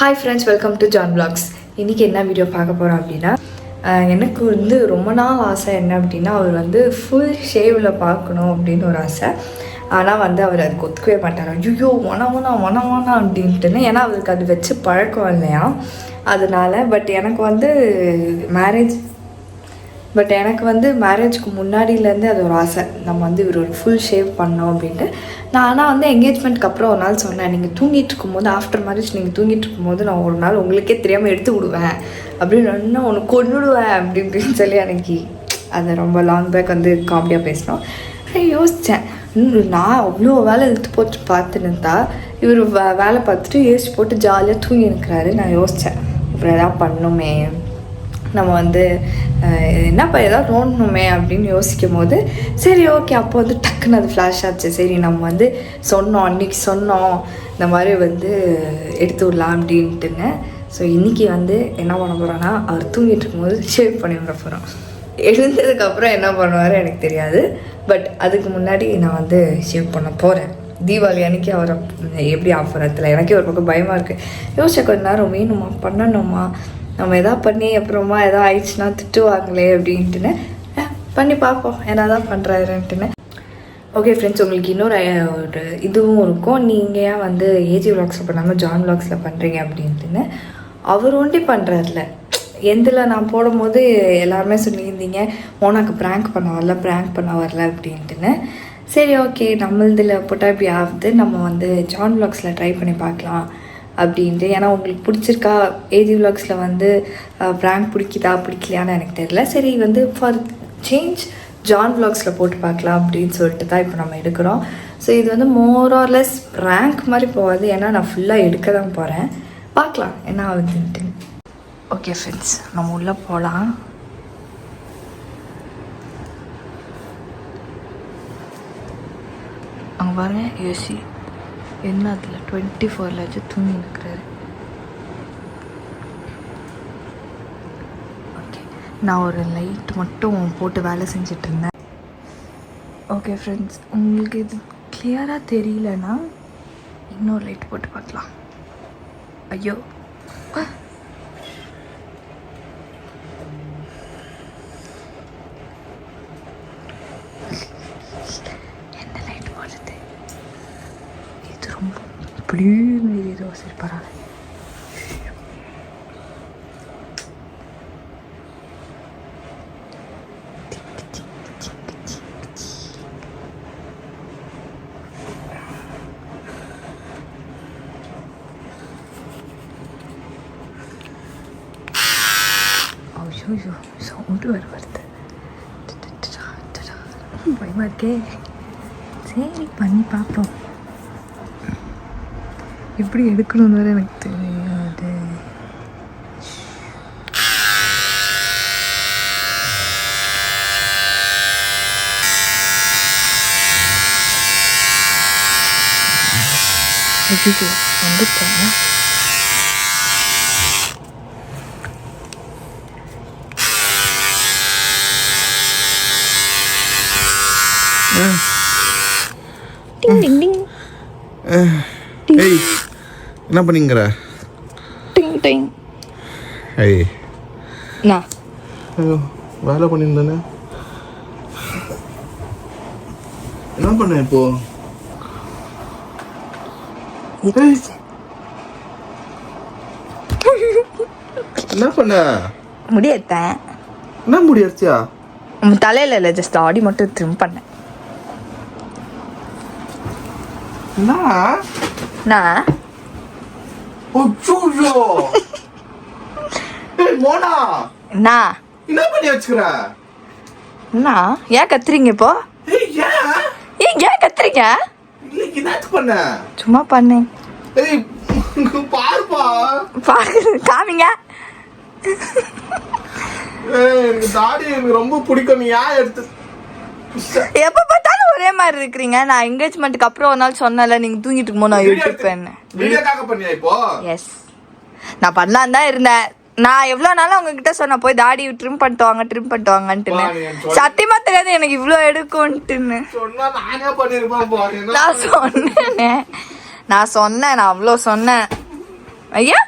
Hi friends, welcome to John vlogs. இன்றைக்கி என்ன video பார்க்க போகிறோம் அப்படின்னா, எனக்கு வந்து ரொம்ப நாள் ஆசை என்ன அப்படின்னா, அவர் வந்து ஃபுல் ஷேவில் பார்க்கணும் அப்படின்னு ஒரு ஆசை. ஆனால் வந்து அவர் அதுக்கு ஒத்துக்கவே மாட்டார். ஐயோ வன அப்படின்ட்டுன்னு, ஏன்னா அவருக்கு அது வச்சு பழக்கம் இல்லையா, அதனால. பட் எனக்கு வந்து மேரேஜ்க்கு முன்னாடியிலேருந்து அது ஒரு ஆசை, நம்ம வந்து இவர் ஒரு ஃபுல் ஷேவ் பண்ணோம் அப்படின்ட்டு. நான் ஆனால் வந்து என்கேஜ்மெண்ட்டுக்கு அப்புறம் ஒரு நாள் சொன்னேன், நீங்கள் தூங்கிட்டு இருக்கும்போது, ஆஃப்டர் மேரேஜ் நீங்கள் தூங்கிட்டு இருக்கும்போது நான் ஒரு நாள் உங்களுக்கே தெரியாமல் எடுத்து விடுவேன் அப்படின்னு, உனக்கு கொண்டுடுவேன் அப்படின்னு சொல்லி அன்றைக்கி அதை ரொம்ப லாங் பேக் வந்து காமெடியாக பேசினோம். யோசித்தேன், நான் அவ்வளோ வேலை இழுத்து போட்டு பார்த்துன்னு இவர் வேலை பார்த்துட்டு ஏசி போட்டு ஜாலியாக தூங்கி இருக்கிறாரு. நான் யோசித்தேன், அப்புறம் எதாவது பண்ணணுமே, நம்ம வந்து என்னப்பா ஏதாவது தோணணுமே அப்படின்னு யோசிக்கும் போது, சரி ஓகே, அப்போ வந்து டக்குன்னு அது ஃப்ளாஷ் ஆச்சு. சரி நம்ம வந்து அன்றைக்கி சொன்னோம் இந்த மாதிரி வந்து எடுத்து விடலாம் அப்படின்ட்டுங்க. ஸோ இன்றைக்கி வந்து என்ன பண்ண போகிறோன்னா, அவர் தூங்கிட்டு இருக்கும்போது ஷேவ் பண்ணி விட போகிறோம். எழுந்ததுக்கப்புறம் என்ன பண்ணுவார் எனக்கு தெரியாது, பட் அதுக்கு முன்னாடி நான் வந்து ஷேவ் பண்ண போகிறேன். தீபாவளி அன்றைக்கி அவரை எப்படி ஆஃபர் ஆகல, எனக்கே ஒரு பக்கம் பயமாக இருக்குது. யோசிச்ச கொஞ்ச நேரம் வேணுமா பண்ணணுமா, நம்ம எதாவது பண்ணி அப்புறமா எதாவது ஆயிடுச்சுன்னா திட்டுவாங்களே அப்படின்ட்டுன்னு பண்ணி பார்ப்போம் என்ன தான் பண்ணுறாருன்ட்டுன்னு. ஓகே ஃப்ரெண்ட்ஸ், உங்களுக்கு இன்னொரு ஒரு இதுவும் இருக்கும், நீங்கள் ஏன் வந்து ஏஜி vlogsல பண்ணாமல் ஜான் vlogsல பண்ணுறீங்க அப்படின்ட்டுன்னு. அவர் ஒண்டி பண்ணுறாருல, எந்தில் நான் போடும்போது எல்லாருமே சொல்லியிருந்தீங்க மோனாக்கு ப்ராங்க் பண்ண வரல அப்படின்ட்டுன்னு. சரி ஓகே, நம்மளதில் போட்டால் இப்படி ஆகுது, நம்ம வந்து ஜான் vlogsல ட்ரை பண்ணி பார்க்கலாம் அப்படின்ட்டு. ஏன்னா உங்களுக்கு பிடிச்சிருக்கா, ஏஜி vlogsல வந்து ப்ராங்க் பிடிக்கலையான்னு எனக்கு தெரியல. சரி வந்து ஃபார் சேஞ்ச் ஜான் vlogsல போட்டு பார்க்கலாம் அப்படின்னு சொல்லிட்டு தான் இப்போ நம்ம எடுக்கிறோம். ஸோ இது வந்து மோர் ஆர் லெஸ் ப்ராங்க் மாதிரி போகாது, ஏன்னா நான் ஃபுல்லாக எடுக்க தான் போகிறேன். பார்க்கலாம் என்ன ஆகுதுன்ட்டு. ஓகே ஃப்ரெண்ட்ஸ், நம்ம உள்ளே போகலாம். அங்கே பாருங்க ஏசி, என்ன அதில் 24 தூங்கி நிற்கிறாரு. ஓகே, நான் ஒரு லைட் மட்டும் போட்டு வேலை செஞ்சிட்ருந்தேன். ஓகே ஃப்ரெண்ட்ஸ், உங்களுக்கு இது கிளியராக தெரியலனா இன்னொரு லைட் போட்டு பார்க்கலாம். ஐயோ, என்ன லைட் போடுறது, இது ரொம்ப ப்ளூன்னு ஏதோ சரி பரவாயில்ல. ஐயோ சவுண்டு வருது, பயமாக இருக்கே. சரி பண்ணி பார்ப்போம், எப்படி எடுக்கணும்னு வேறு எனக்கு தெரியாது. வந்துட்டேன். என்ன பண்ணிங்கிற? வேலை பண்ணியிருந்தானே, என்ன பண்ண இப்போ? என்ன பண்ண? முடியத்தேன். என்ன முடியாச்சியா? தலையில இல்லை, ஜஸ்ட் ஆடி மட்டும் ட்ரிம் பண்ணேன். மோனா என்ன பண்ணி வச்சுக்கிற? ஏன் கத்துறீங்க இப்போ? ஏன் கத்துறீங்க? பண்ண சும்மா பண்ணேன். பாருப்பா, காமிங்க. தாடி எனக்கு ரொம்ப பிடிக்கும், நீ ஏன் எடுத்து எப்ப பார்த்தாலும் ஒரே மாதிரி இருக்கிறீங்க. நான் என்கேஜ்மெண்ட்டுக்கு அப்புறம் ஒரு நாள் சொன்னல, நீங்க தூங்கிட்டு இருக்கும்போது நான் எடுத்துப்பேன். வீடியோக்காக பண்ணியா இப்போ? எஸ், நான் பண்ணலாம் தான் இருந்தேன். நான் எவ்வளோ நாளும் அவங்ககிட்ட சொன்னேன், போய் தாடி ட்ரிம் பண்ணிட்டு வாங்கன்ட்டுன்னு. சத்தியமா தெரியாது எனக்கு இவ்வளோ எடுக்கும்ட்டுன்னு. நான் சொன்னேன், நான் அவ்வளோ சொன்னேன். ஐயா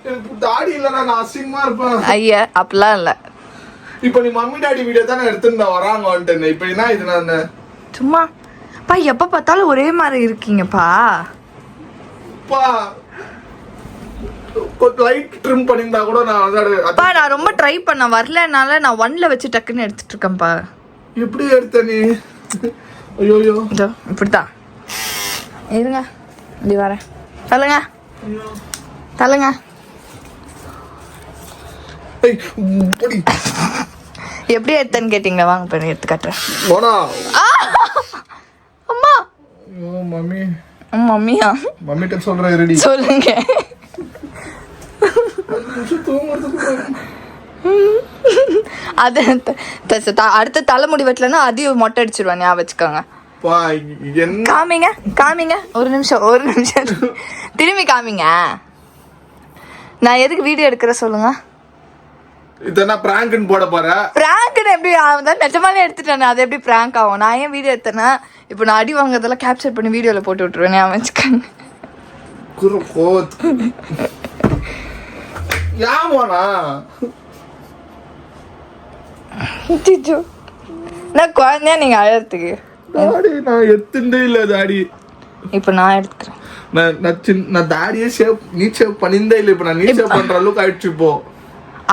எனக்கு தாடி இல்லைன்னா நான் அசிங்கமா இருப்பேன். ஐயா அப்படிலாம் இல்லை. இப்ப நீ மம்மி டாடி வீடியோ தானே எடுத்துருந்தா வராங்க வந்துட்டேன். இப்ப என்ன இது நான் சும்மா பா எப்போ பார்த்தாலும் ஒரே மாதிரி இருக்கீங்கப்பா. பா கொஞ்சம் லைட் ட்ரிம் பண்ணியிருந்தா கூட நான் அப்பா நான் ரொம்ப ட்ரை பண்ண வரலனால நான் 1ல வச்சு டக்குன்னு எடுத்துட்டு இருக்கேன்ப்பா. எப்படி எடுத்த நீ? ஐயோ இதோ இப்படித்தான் இருங்க, இப்படி வரேன். தள்ளுங்க தள்ளுங்க. எப்படி எடுத்தேன்னு கேட்டீங்களா? வாங்க பண்ணி எடுத்து காட்டுறேன். அம்மா மம்மி மம்மியா மம்மிட்ட சொல்றேன். ரெடி சொல்லுங்க. அது அடுத்த தலைமுடி வெட்டலன்னா அதையும் மொட்டை அடிச்சிருவான். ஞாபகம் வச்சுக்கோங்க. காமிங்க காமிங்க, ஒரு நிமிஷம் திரும்பி காமிங்க. நான் எதுக்கு வீடியோ எடுக்கிற சொல்லுங்க. இதெல்லாம் பிராங்க்னு போட போற. பிராங்க்னு எப்படி ஆகுதா? நிஜமாலே எடுத்துட்டேன். அது எப்படி பிராங்க் ஆகும்? நான் ஏன் வீடியோ எடுத்தேன்னா இப்போ நான் அடி வாங்குறதெல்லாம் கேப்சர் பண்ணி வீடியோல போட்டு விட்டுருவேன். ஞாபகம் வச்சுக்கோங்க. நான் குழந்தையா நீங்க அழறதுக்கு நான் எடுத்துட்டே இல்ல தாடி. இப்ப நான் எடுத்துக்கிறேன். நான் தாடியே ஷேவ் நீ ஷேவ் பண்ணிருந்தே இல்ல. இப்ப நான் நீ ஷேவ் பண்ற அளவுக்கு ஆயிடுச்சு. இப்போ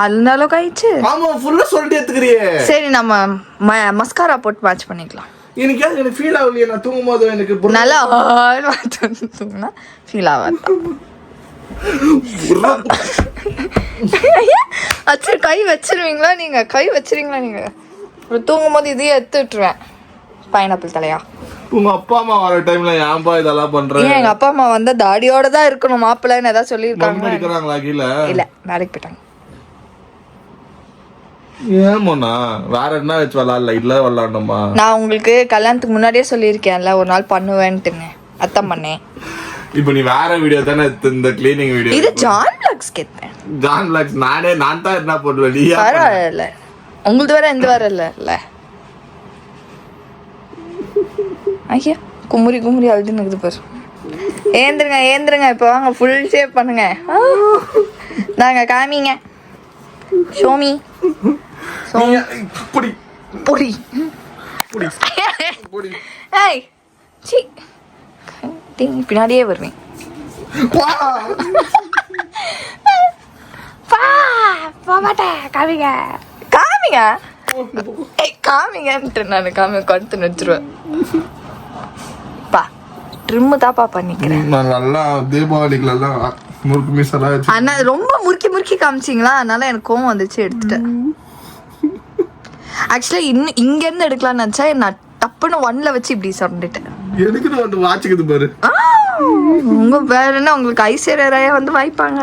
அந்த அளவுக்கு ஆயிடுச்சு. ஆமா ஃபுல்லா சொல்லிட்டு எடுத்துக்கிறியே. சரி நம்ம மஸ்காரா போட்டு மேட்ச் பண்ணிக்கலாம். எனக்கு ஃபீல் ஆகலையே. நான் தூங்கும் போது எனக்கு நல்லா தூங்கினா ஃபீல் ஆகாது. அச்சு கை வச்சிருவீங்களா நீங்க? கை வச்சிருவீங்களா நீங்க? தூங்கும் போது இதையே எடுத்து விட்டுருவேன். பைனாப்பிள் தலையா? உங்க அப்பா அம்மா வர டைம்ல ஏன்பா இதெல்லாம் பண்ற? எங்க அப்பா அம்மா வந்தா தாடியோட தான் இருக்கணும் மாப்பிள்ளைன்னு ஏதாவது சொல்லியிருக்காங்க. இல்ல வேலைக்கு போயிட்டாங்க. ஏமோண்ணா வேற என்ன வச்சு விளாடல? இல்ல விளாடணுமா? நான் உங்களுக்கு கல்யாணத்துக்கு முன்னாடியே சொல்லியிருக்கேன்ல ஒரு நாள் பண்ணுவேன்ட்டுங்க. அதான் பண்ணேன். இப்போ நீ வேற வீடியோ தானே இந்த கிளீனிங் வீடியோ. இது ஜான் பிளாக்ஸ் கேட்டேன். ஜான் பிளாக்ஸ் நான் தான் என்ன போடுவேன். நீ பரவாயில்ல. உங்களுக்கு வேற எந்த வேற இல்ல. ஐயா குமுறி அழுதுன்னு இருக்குது பாரு. ஏந்திருங்க இப்போ வாங்க ஃபுல் ஷேப் பண்ணுங்க. நாங்க காமிங்க. ஷோமி புடி புடி புடி. ஏய் சீ பின்னாடியே வருவேன். காமிங்கன்ட்டு நான் கடுத்து நிறுத்துருவேன். பா ட்ரிம்மு தாப்பா பண்ணிக்கிறேன். நான் நல்லா தீபாவளிக்குலாம் முறுக்கு மீசெல்லாம் வச்சு அண்ணா ரொம்ப முறுக்கி காமிச்சிங்களா? அதனால எனக்கு கோவம் வந்துச்சு, எடுத்துட்டேன். ஆக்சுவலா இங்க இருந்து எடுக்கலாம்னு நினைச்சா நான் டப்புன்னு 1ல வச்சு இப்படி சொன்னிட்டேன். எனக்கு வந்து வாட்சிக்குது பாரு. உங்க வேற என்ன உங்களுக்கு ஐஸ்வர்யா வந்து வாய்ப்பாங்க.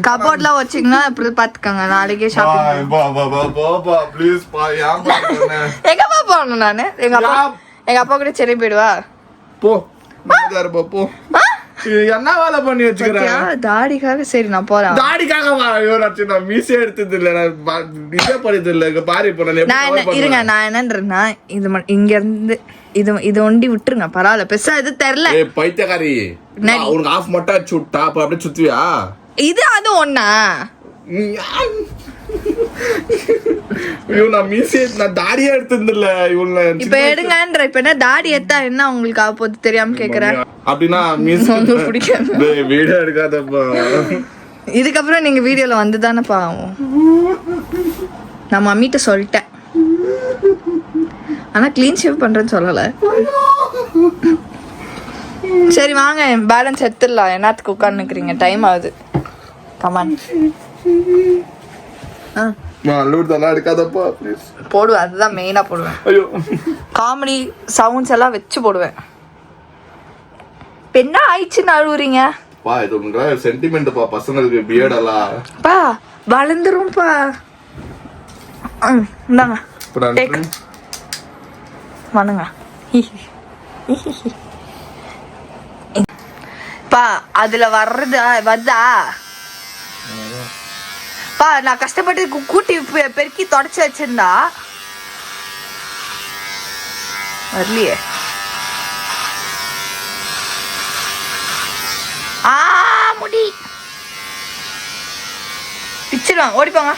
கபோர்ட்லாம் வச்சீங்கன்னா இப்படி பாத்துக்கோங்க. நாளைக்கே ஷாப்பிங். எங்கப்பா போகணும் நானு? எங்க அப்பா கூட சென்னை போயிடுவா. போ போ. என்ன வேலை பண்ணி வச்சுக்கிறேன் தாடிக்காக? சரி நான் போறேன். தாடிக்காக மீசே எடுத்தது இல்ல, இதே பண்ணது இல்ல. இங்க பாரு இப்போ இருங்க. நான் என்னன்றேன்னா இது இங்க இருந்து இது ஒண்டி விட்டுருங்க. பரவாயில்ல, பெருசா இது தெரியல. பைத்தியக்காரி, உனக்கு ஆஃப் மட்டும் அடிச்சு விட்டா அப்ப அப்படியே சுத்துவியா? இது அது ஒண்ணா? நான் தாடியே எடுத்திருந்தில்ல. இப்ப எடுங்கன்ற. இப்ப என்ன தாடி எடுத்தா என்ன உங்களுக்கு ஆக போது தெரியாம கேக்குறேன். அப்படின்னா வீடியோ எடுக்காதப்பா. இதுக்கப்புறம் நீங்க வீடியோல வந்துதானே பாவம். நான் மம்மிட்ட சொல்லிட்டேன். ஆனா கிளீன் ஷேவ் பண்றேன்னு சொல்லல. சரி வாங்க பேலன்ஸ் எடுத்துடலாம். என்னத்துக்கு உட்கார்ந்துக்கிறீங்க? டைம் ஆகுது. கமான். போடுவேன். அதுதான் மெயினா போடுவேன். காமெடி சவுண்ட்ஸ் எல்லாம் வச்சு போடுவேன். என்ன ஆயிடுச்சுன்னு அழுவுறீங்க? சென்டிமெண்ட் பசங்களுக்கு பியர்டெல்லாம் பா வளர்ந்துரும்பா. இந்தாங்க வானுங்க. பா அதுல வருதா பா? நான் கஷ்டப்பட்டு கூட்டி பெருக்கி தொடச்சு வச்சிருந்தா வரலையே. போயிடுவாங்க, ஓடி போங்க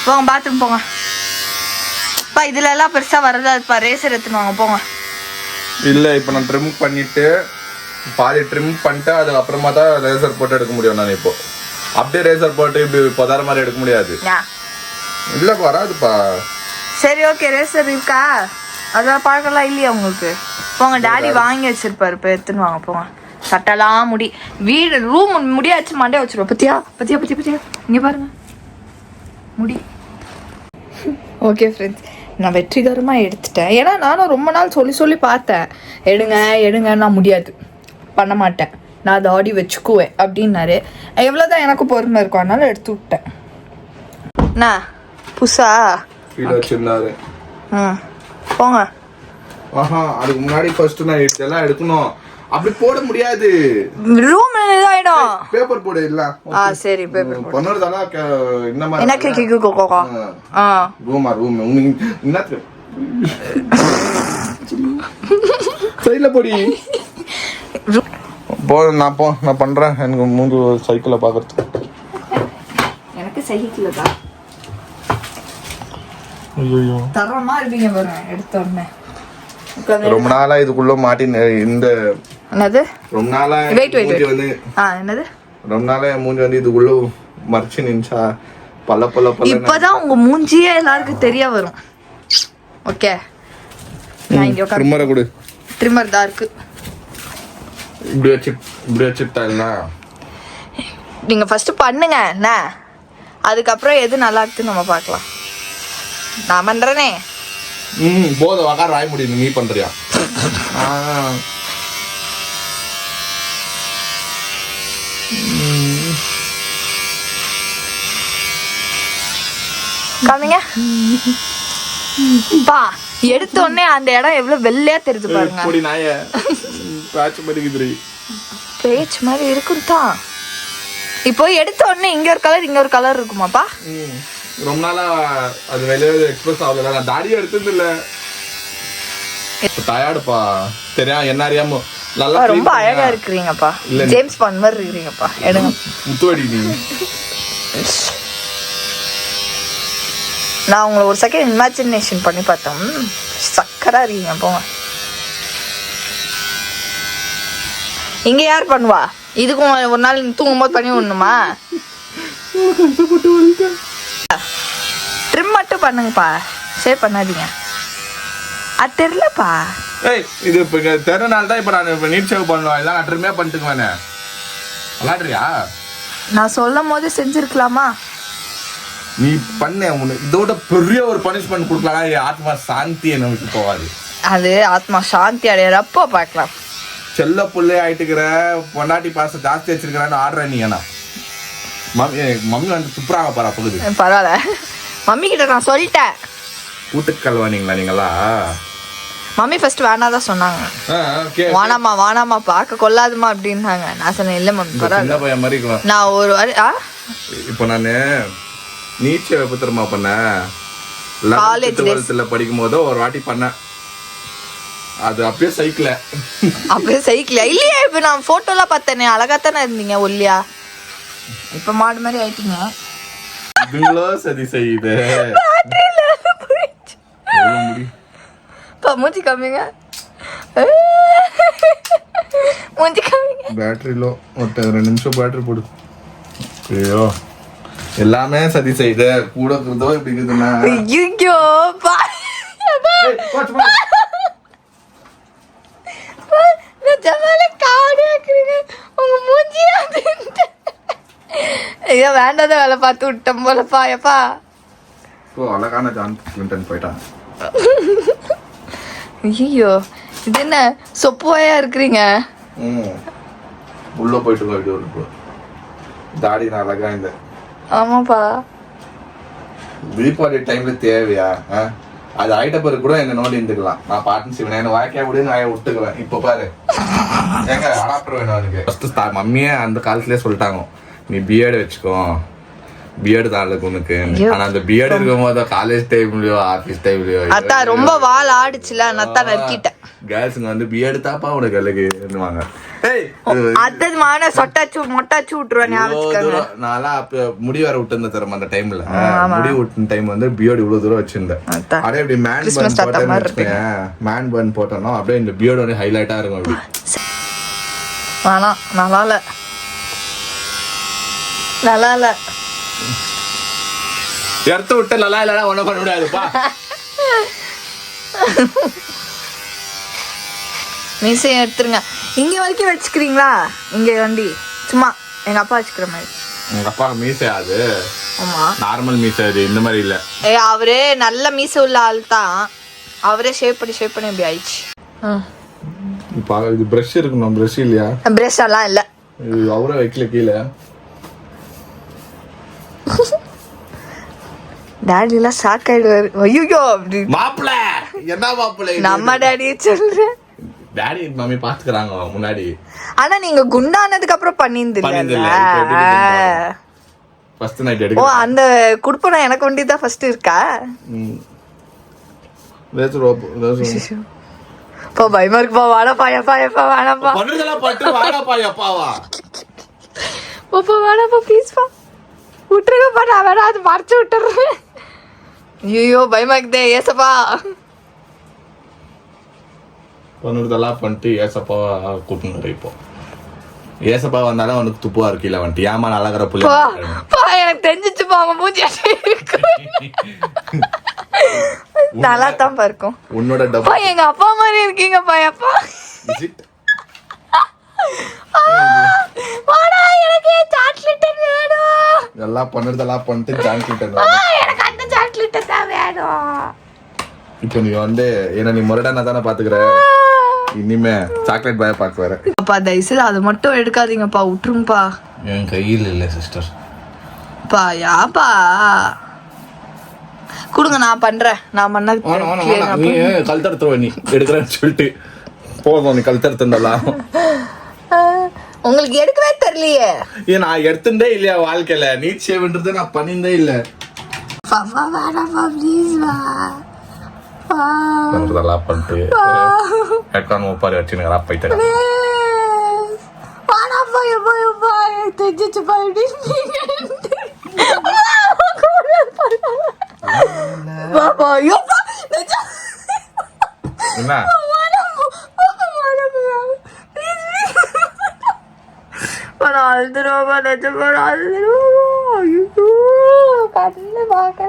போங்க, பாத்ரூம் போங்க. பா இதுல எல்லாம் பெருசா வரதாதுப்பா, ரேசர் எடுத்துன்னு வாங்க போங்க. இல்ல இப்ப நான் ட்ரிம் பண்ணிட்டு பாதி ட்ரிம் பண்ணிட்டு அதுக்கப்புறமா தான் ரேசர் போட்டு எடுக்க முடியும். நான் இப்போ அப்படியே ரேசர் போட்டு இப்படி பதார மாதிரி எடுக்க முடியாது. இல்ல வராதுப்பா. சரி ஓகே, ரேசர் இருக்கா? அதெல்லாம் பழக்கம்லாம் இல்லையா உங்களுக்கு? போங்க, டாடி வாங்கி வச்சிருப்பாரு, இப்போ எடுத்துன்னு வாங்க போங்க. சட்டெல்லாம் முடி வீடு ரூம் முடியாச்சு மண்டே வச்சிருவோம். பத்தியா பத்தியா பத்தியா பத்தியா இங்கே பாருங்க முடி. ஓகே ஃப்ரெண்ட்ஸ், நான் வெற்றிகரமாக எடுத்துட்டேன். ஏன்னா நானும் ரொம்ப நாள் சொல்லி பார்த்தேன், எடுங்க நான் முடியாது, பண்ண மாட்டேன், நான் தாடி வச்சுக்குவேன் அப்படின்னாரு. எவ்வளோதான் எனக்கும் பொறுமை இருக்கும், அதனால எடுத்து விட்டேன். என்ன புதுசா வச்சிருந்தாரு. போங்க. அதுக்கு முன்னாடி ஃபர்ஸ்ட் நான் இதெல்லாம் எடுக்கணும். அப்படி போட முடியாது, ரூம் இதாயிடும். பேப்பர் போடு இல்ல. சரி பேப்பர் பண்ணறதால என்ன மாதிரி என்ன கேக்கு கோகோ ரூம் என்னது சைடுல போடி. நான் பண்றேன். எனக்கு மூணு சைக்கிளை பாக்குறது. எனக்கு சைக்கிள் தான். ஐயோ தரமா இருப்பீங்க பாருங்க எடுத்த உடனே. ரொம்ப நாளா இதுக்குள்ள மாட்டி இந்த என்னது ரொம்ப நாளா மூஞ்சி வந்து என்னது ரொம்ப நாளா மூஞ்சி வந்து இதுக்குள்ள மறைச்சு நின்ச்சா பல்ல இப்பதான் உங்க மூஞ்சியே எல்லாருக்கும் தெரிய வரும். ஓகே, நான் இங்க ட்ரிம்மரை கொடு. ட்ரிம்மர் தான் இருக்கு. இப்படி வச்சுட்டா இல்ல, நீங்க ஃபர்ஸ்ட் பண்ணுங்க என்ன, அதுக்கப்புறம் எது நல்லா இருக்குன்னு நம்ம பார்க்கலாம். நான் பண்றேனே. போத வகார ஆய முடியும். நீ பண்றியா? காமிங்க பா. எடுத்த உடனே அந்த இடம் எவ்வளவு வெள்ளையா தெரியுது பாருங்க. பேச்சு மாதிரி இருக்கும் தான். இப்போ எடுத்த உடனே இங்க ஒரு கலர் இருக்குமாப்பா? ரொம்ப நாளா அது வெளியே எக்ஸ்பிரஸ் ஆகல. நான் தாடியே எடுத்தது இல்ல. டயர்டுப்பா தெரியா, என்ன அறியாம நல்லா ரொம்ப அழகா இருக்கிறீங்கப்பா. ஜேம்ஸ் பாண்ட் மாதிரி இருக்கிறீங்கப்பா. எடுங்க முத்துவடி. நீ நான் உங்களை ஒரு செகண்ட் இமேஜினேஷன் பண்ணி பார்த்தேன். சக்கரா இருக்கீங்க. போங்க. இங்க யார் பண்ணுவா? இதுக்கும் ஒரு நாள் தூங்கும் போது பண்ணி விடணுமா? ட்ரிம் மட்டும் பண்ணுங்கப்பா, ஷேப் பண்ணாதீங்க. அது தெரியலப்பா. இது இப்போ தெரியனால தான் இப்போ நான் நீட் சேவ் பண்ணுவேன். இல்லை நான் ட்ரிம்மே பண்ணிட்டுக்குவேனே. விளாடுறியா? நான் சொல்லும் போது செஞ்சிருக்கலாமா? நீ பண்ண இதோட பெரிய ஒரு பனிஷ்மெண்ட் கொடுக்கலாம். ஆத்மா சாந்தி நமக்கு போகாது. அது ஆத்மா சாந்தி அடையிறப்போ பார்க்கலாம். செல்ல புள்ளே ஆயிட்டுக்கிற, பொண்டாட்டி பாசம் ஜாஸ்தி வச்சிருக்கிறான்னு ஆடுற நீ. ஏன்னா மம்மி வந்து துப்புறாங்க பாரா சொல்லுது. பரவாயில்ல, மம்மி கிட்ட நான் சொல்லிட்டேன். கூட்டுக்கு கல்வானீங்களா நீங்களா? மம்மி ஃபர்ஸ்ட் வேணாதான் சொன்னாங்க. வானாமா பார்க்க கொள்ளாதுமா அப்படின்னாங்க. நான் சொன்னேன் இல்ல மம்மி பரவாயில்ல. நான் ஒரு இப்போ நான் நீச்சல் எப்போ தெரியுமா பண்ணேன்? காலேஜ்ல படிக்கும் போதோ ஒரு வாட்டி பண்ணேன். அது அப்பயே சைக்கிள் இல்லையா? இப்ப நான் போட்டோலாம் பார்த்தேனே, அழகா தானே இருந்தீங்க ஒல்லியா. இப்ப மாடு மாதிரி ஆயிட்டீங்க. சரி செய்யுது. மூஞ்சி காமிங்க. Battery low. ஒரு 2 நிமிஷம் பேட்டரி போடு. ஐயோ எல்லாமே சதி செய்யுது. கூட இருக்கிறதோ இப்படி இருக்குதுன்னா ஐயோ வேண்டாத வேலை பார்த்து விட்டோம் போலப்பா. எப்பா அழகான ஜான் கிளின்டன் போயிட்டான். ஐயோ இது என்ன சொப்புவாயா இருக்கிறீங்க? உள்ள போயிட்டு தாடி அழகா இல்லை. ஆமாப்பா, தீபாவளி டைம்ல தேவையா? அது ஆயிட்ட பிறகு கூட என்ன நோண்டி இருந்துக்கலாம். நான் பாட்டு செய்வேன். என்ன வாய்க்கா விடுன்னு நான் விட்டுக்குவேன். இப்ப பாரு எங்க அடாப்டர் வேணும். எனக்கு ஃபர்ஸ்ட் மம்மியே அந்த காலத்திலே சொல்லிட்டாங்க, நீ பிஎட் வச்சுக்கோ, பியர்டு தான் அழகு உனக்கு. ஆனா அந்த பியர்டு இருக்கும் போது காலேஜ் டைம்லயோ ஆபீஸ் டைம்லயோ அதான் ரொம்ப வால் ஆடிச்சுல நான் நறுக்கிட்டேன். கேர்ள்ஸுங்க வந்து பியர்டு தாப்பா உனக்கு அழகுவாங்க. அத்தமான சொட்டாச்சு மொட்டாச்சு விட்டுருவேன் ஞாபகம். நான் அப்ப முடி வேற விட்டு தரேன் அந்த டைம்ல. முடி விட்டு டைம் வந்து பியர்டு இவ்வளவு தூரம் வச்சிருந்தேன். அப்படியே இப்படி மேன் பன் போட்டோம்னா அப்படியே இந்த பியர்டு வந்து ஹைலைட்டா இருக்கும். அப்படி நல்லா இல்ல எடுத்து விட்டு நல்லா இல்லடா ஒண்ணும் பண்ண முடியாதுப்பா. மீசை எடுத்துருங்க. இங்க வரைக்கும் வச்சுக்கிறீங்களா? இங்க வண்டி சும்மா எங்க அப்பா வச்சுக்கிற மாதிரி. உங்க அப்பா மீசை அது? ஆமா நார்மல் மீசை அது, இந்த மாதிரி இல்ல. அவரே நல்ல மீசை உள்ள ஆள் தான். அவரே ஷேப் பண்ணி இப்படி ஆயிடுச்சு. இது பிரஷ் இருக்கணும். பிரஷ் இல்லையா? பிரஷ் எல்லாம் இல்ல. அவரே வைக்கல கீழே. டாடி எல்லாம் ஷாக் ஆயிடுவாரு. ஐயோ மாப்பிள்ள என்ன மாப்பிள்ள நம்ம டாடியே சொல்றேன். டாடி மம்மி பாத்துக்கறாங்க முன்னாடி. ஆனா நீங்க குண்டானதுக்கு அப்புறம் பண்ணிருந்தீங்க. ஃபர்ஸ்ட் நைட் எடுக்க. ஓ அந்த குடுப்பன எனக்கு ஒண்டி தான் ஃபர்ஸ்ட் இருக்கா? போ பயமா இருக்குப்பா. வாடப்பா எப்பா எப்பா வாடப்பா. பண்றதெல்லாம் பட்டு வாடப்பா எப்பாவா. போ வாடப்பா ப்ளீஸ் பா. விட்டுருங்கப்பா நான் வேணா அது மறைச்சு விட்டுறேன். ஐயோ பயமா இருக்குதே. ஏசப்பா பண்ணுறதெல்லாம் பண்ணிட்டு ஏசப்பாவை கூப்பிட்டு இப்போ. ஏசப்பா வந்தாலும் அவனுக்கு துப்புவா இருக்கீல வந்துட்டு. ஏமா நல்லாக்கிற புள்ள எனக்கு தெரிஞ்சிச்சுப்பா. அவங்க மூஞ்சி நல்லா தான் இருக்கும். உன்னோட டப்பா எங்க அப்பா மாதிரி இருக்கீங்கப்பா. எப்பா எனக்கு சாக்லேட் வேணும். எல்லாம் பண்ணுறதெல்லாம் பண்ணிட்டு சாக்லேட் எனக்கு அந்த சாக்லேட் தான் வேணும். இப்போ நீ வந்து என்ன நீ முரடானா தானே பாத்துக்கிற. இனிமே சாக்லேட் பாய பாக்க வர. அப்பா தயவுசெய்து அதை மட்டும் எடுக்காதீங்கப்பா. விட்டுருங்கப்பா. என் கையில் இல்லை சிஸ்டர். பா யாப்பா கொடுங்க நான் பண்றேன். நான் பண்ண நீ கல் தடுத்துருவ. நீ எடுக்கிறேன்னு சொல்லிட்டு போதும். நீ கல் தடுத்துடலாம். உங்களுக்கு எடுக்கவே தெரியலையே. ஏன் நான் எடுத்துட்டே இல்லையா வாழ்க்கையில. நீட் சேவ்ன்றது நான் பண்ணியிருந்தே இல்லை. பாப்பா வேணாப்பா ப்ளீஸ் வா. பண்ணுறதெல்லாம் பண்ணிட்டு ஹெட்கான் ஒப்பாரி வச்சுனுங்களா போயிட்டு. வாடாப்பா எப்பா எப்பா தெரிஞ்சிச்சுப்பா. பாப்பா எப்பா என்ன அழுதுருவா நிஜமா அழுதுருவா. ஐயோ கண்ணு பார்க்க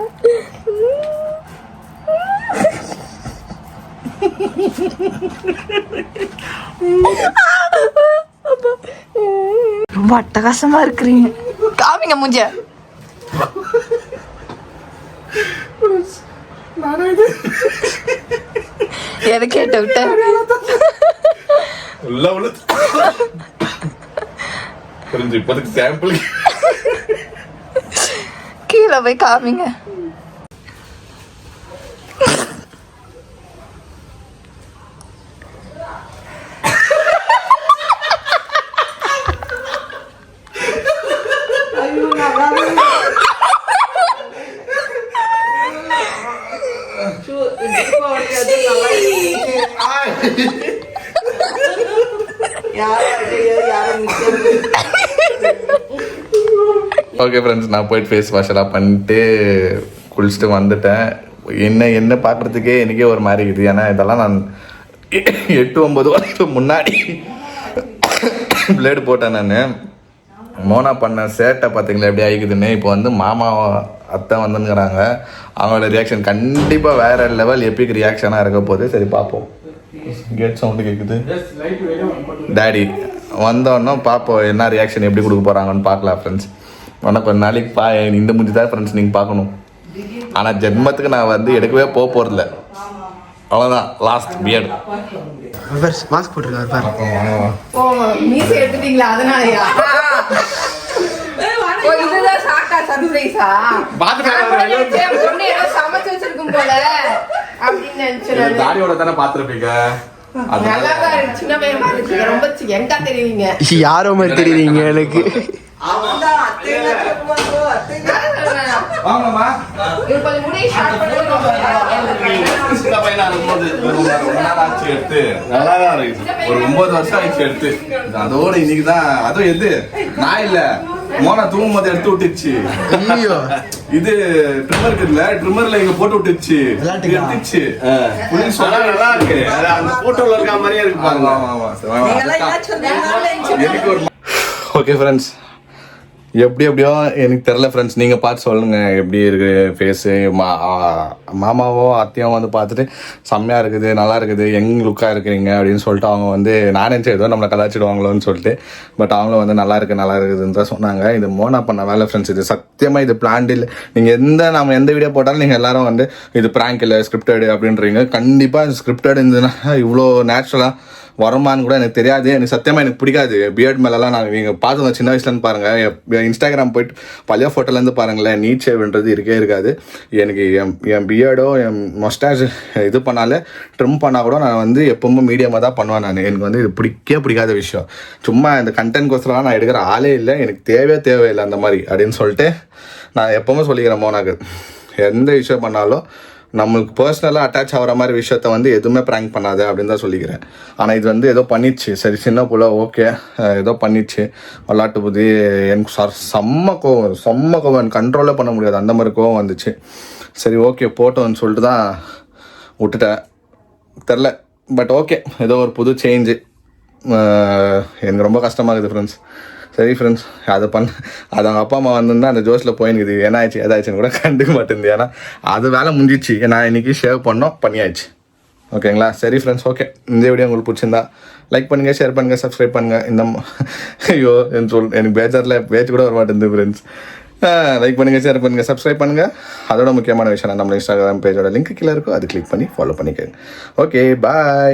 ரொம்ப அட்டகாசமா இருக்கிறீங்க. காமிங்க மூஞ்ச. எதை கேட்ட விட்ட இப்போதைக்கு சாம்பிள் கீழே போய் காமிங்க. ஓகே ஃப்ரெண்ட்ஸ், நான் போயிட்டு ஃபேஸ் வாஷ் எல்லாம் பண்ணிட்டு குளிச்சுட்டு வந்துட்டேன். என்ன பார்க்குறதுக்கே எனக்கே ஒரு மாதிரி இருக்குது. ஏன்னா இதெல்லாம் நான் 8-9 வருஷம் முன்னாடி பிளேடு போட்டேன். நான் மோனா பண்ண சேட்டை பார்த்தீங்களா எப்படி ஆகிக்குதுன்னு. இப்போ வந்து மாமா அத்தை வந்துங்கிறாங்க. அவங்களோட ரியாக்ஷன் கண்டிப்பாக வேற லெவல் எப்பிக் ரியாக்ஷனாக இருக்க போது. சரி பார்ப்போம். கேட் சவுண்டு கேட்குது. டேடி வந்தோன்னே பார்ப்போம் என்ன ரியாக்ஷன் எப்படி கொடுக்க போகிறாங்கன்னு பார்க்கலாம் ஃப்ரெண்ட்ஸ். ஆனால் கொஞ்ச நாளைக்கு இந்த முடிஞ்சு தான் ஃப்ரெண்ட்ஸ் நீங்கள் பார்க்கணும். ஆனால் ஜென்மத்துக்கு நான் வந்து எடுக்கவே போகிறதில்ல. அவ்வளோதான் லாஸ்ட் பியர்டு. மாஸ்க் போட்டுருக்காரு. மீசை எடுத்துட்டீங்களா? அதனாலயா? இதுதான் சாக்கா சர்ப்ரைஸா? சமைச்சு வச்சிருக்கும் போல அப்படின்னு நினைச்சேன். தாடியோட தானே பார்த்துருப்பீங்க. சின்ன பையன் மாதிரி ரொம்ப எங்க தெரியுங்க. யாரோ மாதிரி தெரியுறீங்க எனக்கு. வாங்கம்மா இவர் கொஞ்சம் முடி ஷார்ட் சின்ன பையனா இருக்கும்போது ரொம்ப நாள் ஆச்சு எடுத்து நல்லா தான் இருக்கு. ஒரு 9 வருஷம் ஆயிடுச்சு எடுத்து அதோட இன்னைக்கு தான் அதுவும் எது நான் இல்ல மோனா தூங்கும் போது எடுத்து விட்டுச்சு ஐயோ இது ட்ரிம்மருக்கு இல்ல ட்ரிம்மர்ல இங்க போட்டு விட்டுச்சு விளையாட்டுக்கா? எடுத்துச்சு ஆனா நல்லா இருக்கு. அது அந்த போட்டோல இருக்க மாதிரியே இருக்கு பாருங்க. எனக்கு ஒரு ஓகே ஃப்ரெண்ட்ஸ் எப்படியோ எனக்கு தெரில ஃப்ரெண்ட்ஸ் நீங்கள் பார்த்து சொல்லுங்கள் எப்படி இருக்குது ஃபேஸு மாமாவோ அத்தையும் வந்து பார்த்துட்டு செம்மையாக இருக்குது நல்லா இருக்குது யங் லுக்காக இருக்கிறீங்க அப்படின்னு சொல்லிட்டு அவங்க வந்து நான் நினச்சேன் ஏதோ நம்மளை கலாச்சிடுவாங்களோன்னு சொல்லிட்டு பட் அவங்களும் வந்து நல்லா இருக்குதுன்னு தான் சொன்னாங்க. இது மோனா பண்ண வேலை ஃப்ரெண்ட்ஸ். இது சத்தியமாக இது பிளான்ட் இல்லை. நீங்கள் நம்ம எந்த வீடியோ போட்டாலும் நீங்கள் எல்லாரும் வந்து இது ப்ராங்க் இல்லை ஸ்கிரிப்டடு அப்படின்றீங்க. கண்டிப்பாக ஸ்கிரிப்டட் இருந்ததுன்னா இவ்வளோ நேச்சுரலாக வருமானு கூட எனக்கு தெரியாது. எனக்கு சத்தியமாக எனக்கு பிடிக்காது பியர்ட் மேலெலாம். நான் நீங்கள் பார்த்து சின்ன வயசுலேருந்து பாருங்கள் இன்ஸ்டாகிராம் போயிட்டு பழைய ஃபோட்டோலேருந்து பாருங்களேன் நீட் ஷேவ்ன்றது இருக்கே இருக்காது. எனக்கு என் பியர்டோ என் மொஸ்டாஷ் இது பண்ணாலே ட்ரிம் பண்ணால் கூட நான் வந்து எப்பவுமே மீடியமாக தான் பண்ணுவேன். நான் எனக்கு வந்து இது பிடிக்காத விஷயம். சும்மா இந்த கண்டென்ட் கோசரம் நான் எடுக்கிற ஆளே இல்லை. எனக்கு தேவையில்லை அந்த மாதிரி அப்படின்னு சொல்லிட்டு நான் எப்பவுமே சொல்லிக்கிறேன் மோனாக்கு எந்த விஷயம் பண்ணாலும் நம்மளுக்கு பர்சனலாக அட்டாச் ஆகிற மாதிரி விஷயத்த வந்து எதுவுமே ப்ராங்க் பண்ணாத அப்படின்னு தான் சொல்லிக்கிறேன். ஆனால் இது வந்து ஏதோ பண்ணிடுச்சு. சரி சின்ன புள்ள ஓகே ஏதோ பண்ணிடுச்சு விளாட்டு புத்தி. எனக்கு செம்ம கோவம் கண்ட்ரோலே பண்ண முடியாது அந்த மாதிரி கோவம் வந்துச்சு. சரி ஓகே போட்டோன்னு சொல்லிட்டு தான் விட்டுட்டேன். தெரில பட் ஓகே ஏதோ ஒரு புது சேஞ்சு. எனக்கு ரொம்ப கஷ்டமாகுது ஃப்ரெண்ட்ஸ். சரி ஃப்ரெண்ட்ஸ் அது அவங்க அப்பா அம்மா வந்திருந்தா அந்த ஜோஸில் போயினுக்குது ஏன்னாச்சு ஏதாச்சுன்னு கூட கண்டுக்க மாட்டேங்குது. ஏன்னா அது வேலை முடிஞ்சிச்சு. நான் இன்றைக்கி ஷேவ் பண்ணியாச்சு. ஓகேங்களா? சரி ஃப்ரெண்ட்ஸ் ஓகே இந்த வீடியோ உங்களுக்கு பிடிச்சிருந்தா லைக் பண்ணுங்கள் ஷேர் பண்ணுங்கள் சப்ஸ்கிரைப் பண்ணுங்கள். ஐயோ எனக்கு பேச்சு கூட வர மாட்டேங்குது ஃப்ரெண்ட்ஸ். லைக் பண்ணுங்கள் ஷேர் பண்ணுங்கள் சப்ஸ்கிரைப் பண்ணுங்கள். அதோட முக்கியமான விஷயம் நம்ம இன்ஸ்டாகிராம் பேஜோட லிங்க் கீழே இருக்கும். அது கிளிக் பண்ணி ஃபாலோ பண்ணிக்கோங்க. Okay bye.